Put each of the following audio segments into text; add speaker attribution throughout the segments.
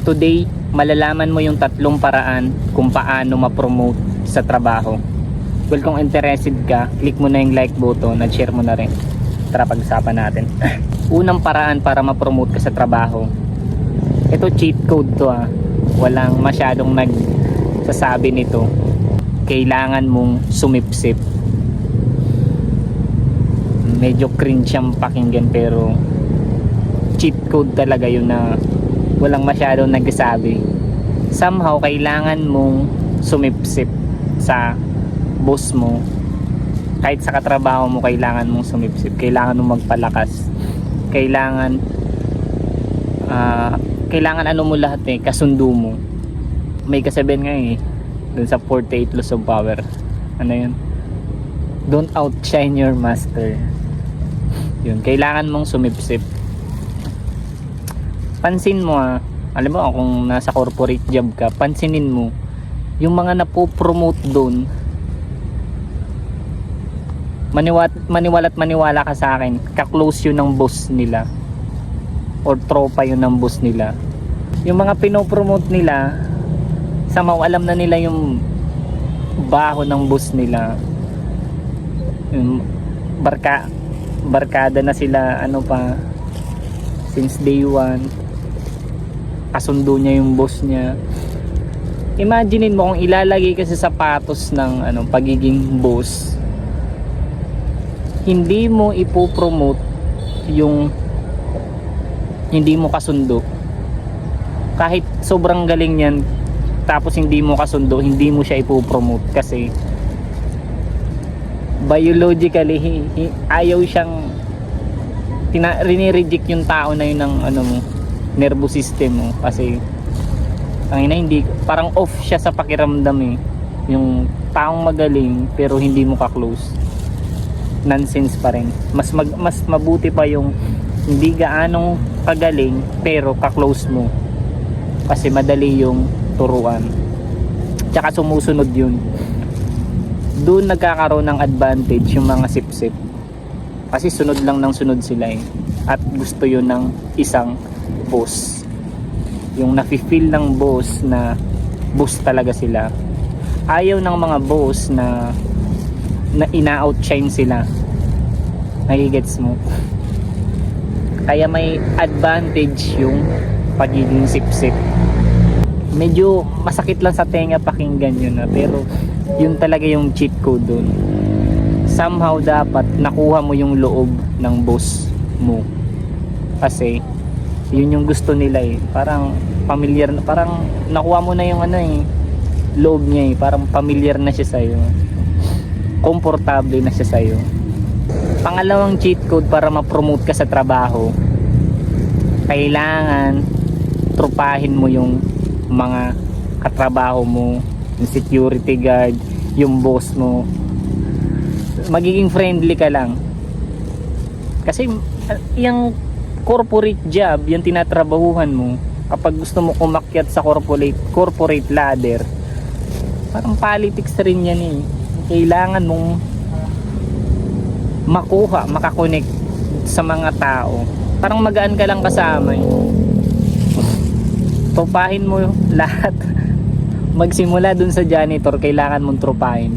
Speaker 1: Today, malalaman mo yung tatlong paraan kung paano ma-promote sa trabaho. Well, kung interested ka, click mo na yung like button at share mo na rin. Tara, pag-usapan natin. Unang paraan para ma-promote ka sa trabaho. Ito cheat code to ha. Walang masyadong nagsasabi nito. Kailangan mong sumipsip. Medyo cringe siyang pakinggan pero cheat code talaga yun na walang masyadong nagsasabi. Somehow kailangan mong sumipsip sa boss mo. Kahit sa katrabaho mo kailangan mong sumipsip. Kailangan mong magpalakas. Kailangan ano mo lahat kasundo mo. May kasabihan nga dun sa 48 laws of power. Ano yun? Don't outshine your master. Yun, kailangan mong sumipsip. Pansin mo alam mo kung nasa corporate job ka, pansinin mo yung mga napopromote doon. Maniwala ka sa akin, ka-close yun ng boss nila or tropa yun ng boss nila. Yung mga pinopromote nila, somehow alam na nila yung baho ng boss nila. Yung barkada na sila since day one. Kasundo niya yung boss niya. Imaginein mo kung ilalagay ka sa sapatos ng pagiging boss. Hindi mo ipopromote yung hindi mo kasundo. Kahit sobrang galing yan, tapos hindi mo kasundo, hindi mo siya ipopromote kasi biologically ayaw siyang rinireject yung tao na yun ng nervous system mo kasi hindi parang off siya sa pakiramdam yung taong magaling pero hindi mo ka-close, nonsense pa rin. Mas mabuti pa yung hindi gaanong kagaling pero ka-close mo kasi madali yung turuan tsaka sumusunod yun. Doon nagkakaroon ng advantage yung mga sip-sip kasi sunod lang ng sunod sila at gusto yun ng isang boss, yung nafe-feel ng boss na boss talaga sila. Ayaw ng mga boss na ina-outshine sila. Nagigets mo? Kaya may advantage yung pagiging sip-sip. Medyo masakit lang sa tenga pakinggan yun pero yun talaga yung cheat code dun. Somehow dapat nakuha mo yung loob ng boss mo kasi yun yung gusto nila parang familiar, parang nakuha mo na yung loob niya parang familiar na siya sa'yo, komportable na siya sa'yo. Pangalawang cheat code para ma-promote ka sa trabaho, kailangan trupahin mo yung mga katrabaho mo, yung security guard, yung boss mo. Magiging friendly ka lang kasi yung corporate job, yung tinatrabahuhan mo, kapag gusto mo umakyat sa corporate ladder, parang politics rin yan kailangan mong makakonect sa mga tao, parang magaan ka lang kasama Trupahin mo lahat. Magsimula dun sa janitor, kailangan mong trupahin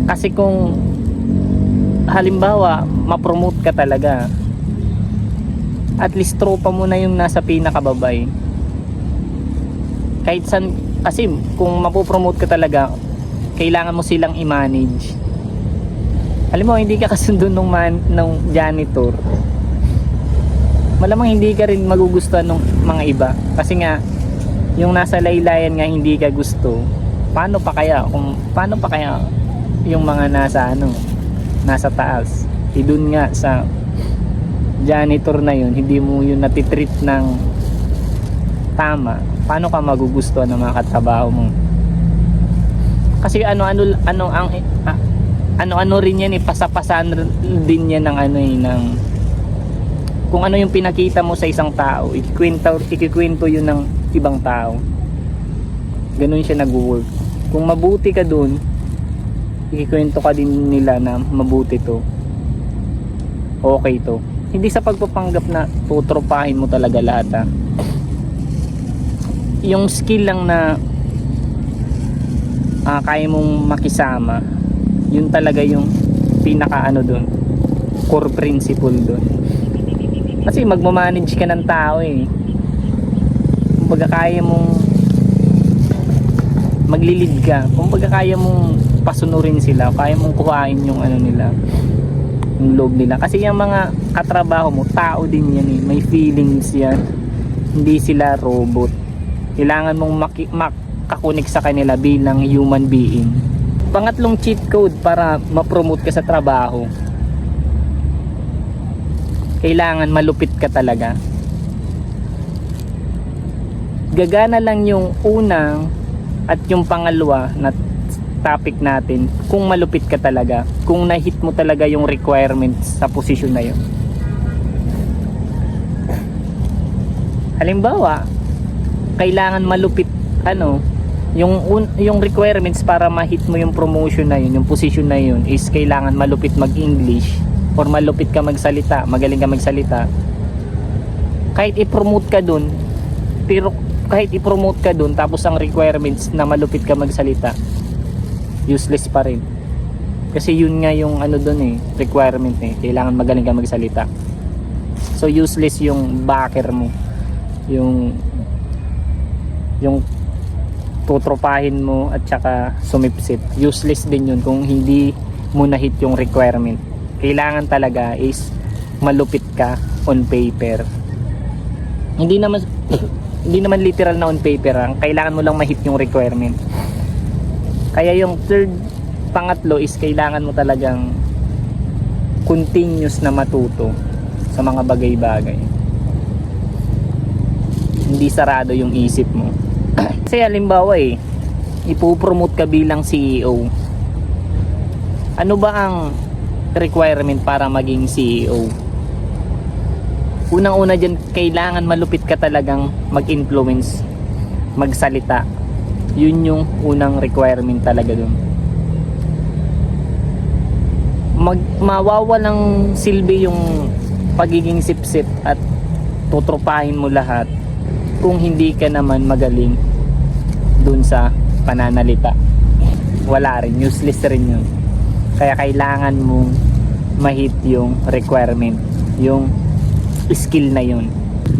Speaker 1: kasi kung halimbawa ma-promote ka talaga, at least tropa mo na yung nasa pinakababay. Kahit san, kasi kung mapopromote ka talaga, kailangan mo silang i-manage. Alam mo, hindi ka kasundo ng janitor, malamang hindi ka rin magugustuhan ng mga iba kasi nga yung nasa laylayan nga hindi ka gusto. Paano pa kaya yung mga nasa taas? Dun nga sa janitor na yun, hindi mo yun natitreat ng tama, paano ka magugustuhan ng mga katrabaho mo? Kasi ano rin yan pasapasan din yan ng kung ano yung pinakita mo sa isang tao, ikikwento yun ng ibang tao. Ganun siya nag-work. Kung mabuti ka dun, ikikwento ka din nila na mabuti to, okay to. Hindi sa pagpapanggap na tutropahin mo talaga lahat yung skill lang na kaya mong makisama, yun talaga yung pinaka ano dun, core principle dun. Kasi magmamanage ka ng tao eh. Kumbaga kaya mong maglilid ka, kumbaga kaya mong pasunurin sila, kaya mong kuhain yung ano nila, yung loob nila. Kasi yung mga katrabaho mo, tao din yan eh, may feelings yan, hindi sila robot. Kailangan mong makakunik sa kanila bilang human being. Pangatlong cheat code para ma-promote ka sa trabaho, kailangan malupit ka talaga. Gagana lang yung unang at yung pangalawa na topic natin kung malupit ka talaga, kung na-hit mo talaga yung requirements sa posisyon na yun. Halimbawa, kailangan malupit yung requirements para ma-hit mo yung promotion na yun, yung position na yun is kailangan malupit mag-English or malupit ka magsalita, magaling ka magsalita. Kahit i-promote ka dun, pero kahit i-promote ka dun tapos ang requirements na malupit ka magsalita, useless pa rin. Kasi yun nga yung ano dun eh, requirement eh, kailangan magaling ka magsalita. So useless yung backer mo, yung tutropahin mo at saka sumipsip. Useless din yun kung hindi mo na-hit yung requirement. Kailangan talaga is malupit ka on paper. Hindi naman literal na on paper, kailangan mo lang ma-hit yung requirement. Kaya yung pangatlo is kailangan mo talagang continuous na matuto sa mga bagay-bagay. Hindi sarado yung isip mo. Kasi halimbawa ipopromote ka bilang CEO. Ano ba ang requirement para maging CEO? Unang-una dyan, kailangan malupit ka talagang mag-influence, magsalita. Yun yung unang requirement talaga dun. Mawawalang silbi yung pagiging sip-sip at tutropahin mo lahat kung hindi ka naman magaling dun sa pananalita. Wala rin, useless rin yun. Kaya kailangan mong ma-hit yung requirement, yung skill na yun.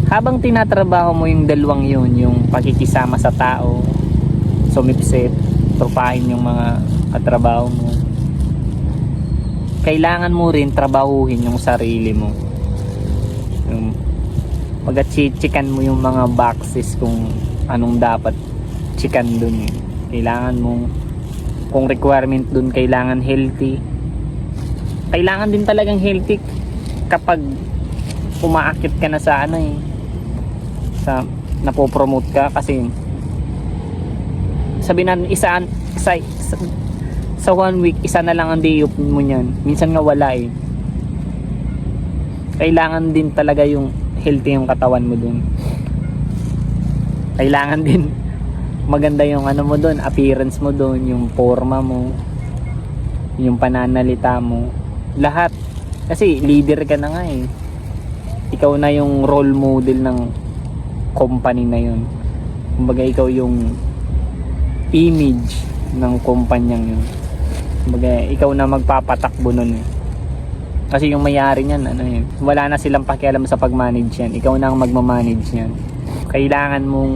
Speaker 1: Habang tinatrabaho mo yung dalawang yun, yung pakikisama sa tao, sumipsip, tropahin yung mga katrabaho mo, kailangan mo rin trabahuhin yung sarili mo. Yung pag-chichikan mo yung mga boxes kung anong dapat chikan dun eh. Kailangan mong, kung requirement dun kailangan healthy, kailangan din talagang healthy kapag umaakit ka na sa sa napopromote ka. Kasi sabihin na sa 1 week isa na lang ang day off mo niyan, minsan nga wala eh. Kailangan din talaga yung healthy yung katawan mo dun. Kailangan din maganda yung mo dun, appearance mo dun, yung forma mo, yung pananalita mo, lahat. Kasi leader ka na nga eh. Ikaw na yung role model ng company na yun. Kumbaga ikaw yung image ng kumpanyang yun. Kumbaga ikaw na magpapatakbo nun eh. Kasi yung may-ari niyan wala na silang pakialam sa pag-manage yan. Ikaw na ang magmamanage yan. Kailangan mong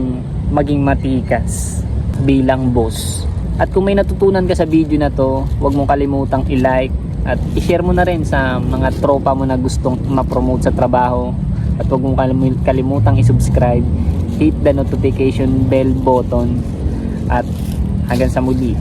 Speaker 1: maging matikas bilang boss. At kung may natutunan ka sa video na to, huwag mong kalimutang i-like at i-share mo na rin sa mga tropa mo na gustong ma-promote sa trabaho. At huwag mong kalimutang i-subscribe, hit the notification bell button, at hanggang sa muli.